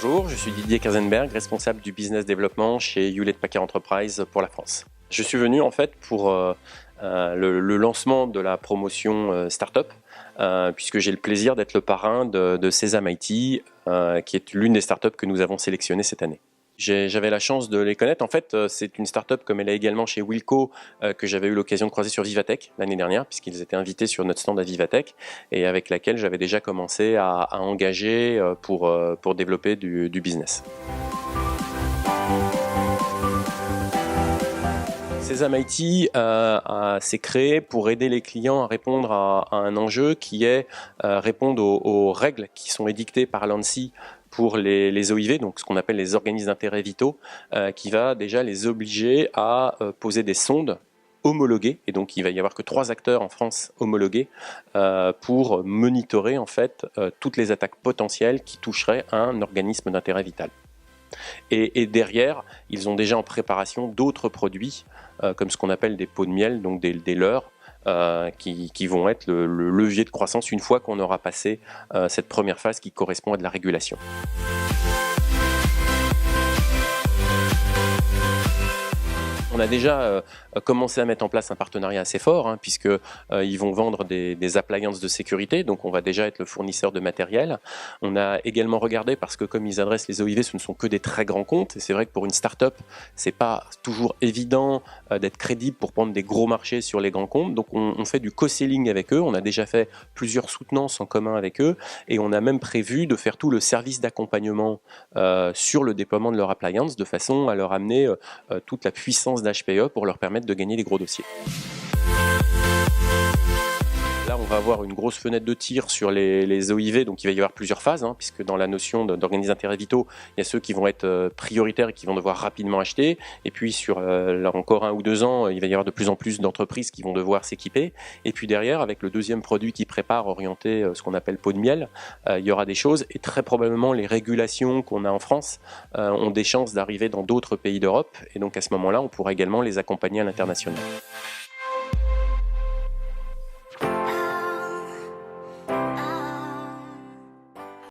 Bonjour, je suis Didier Kazenberg, responsable du business développement chez Hewlett Packard Enterprise pour la France. Je suis venu en fait pour le lancement de la promotion Startup, puisque j'ai le plaisir d'être le parrain de Sesame IT, qui est l'une des startups que nous avons sélectionnées cette année. J'avais la chance de les connaître. En fait, c'est une start-up comme elle est également chez Wilco que j'avais eu l'occasion de croiser sur Vivatech l'année dernière, puisqu'ils étaient invités sur notre stand à Vivatech et avec laquelle j'avais déjà commencé à engager pour développer du business. Sesame IT s'est créé pour aider les clients à répondre à un enjeu qui est répondre aux règles qui sont édictées par l'ANSSI pour les OIV, donc ce qu'on appelle les organismes d'intérêt vitaux, qui va déjà les obliger à poser des sondes homologuées, et donc il va y avoir que 3 acteurs en France homologués pour monitorer en fait toutes les attaques potentielles qui toucheraient un organisme d'intérêt vital. Et derrière, ils ont déjà en préparation d'autres produits, comme ce qu'on appelle des pots de miel, donc des leurres, qui vont être le levier de croissance une fois qu'on aura passé cette première phase qui correspond à de la régulation. On a déjà commencé à mettre en place un partenariat assez fort, puisque ils vont vendre des appliances de sécurité, donc on va déjà être le fournisseur de matériel. On a également regardé, parce que comme ils adressent les OIV, ce ne sont que des très grands comptes, et c'est vrai que pour une start-up, c'est pas toujours évident d'être crédible pour prendre des gros marchés sur les grands comptes, donc on fait du co-selling avec eux. On a déjà fait plusieurs soutenances en commun avec eux, et on a même prévu de faire tout le service d'accompagnement sur le déploiement de leur appliance, de façon à leur amener toute la puissance d'HPE pour leur permettre de gagner les gros dossiers. Là, on va avoir une grosse fenêtre de tir sur les OIV, donc il va y avoir plusieurs phases, puisque dans la notion d'organismes d'intérêt vitaux, il y a ceux qui vont être prioritaires et qui vont devoir rapidement acheter, et puis sur là, encore 1 ou 2 ans, il va y avoir de plus en plus d'entreprises qui vont devoir s'équiper, et puis derrière, avec le deuxième produit qui prépare, orienté ce qu'on appelle pot de miel, il y aura des choses, et très probablement les régulations qu'on a en France ont des chances d'arriver dans d'autres pays d'Europe, et donc à ce moment-là, on pourra également les accompagner à l'international.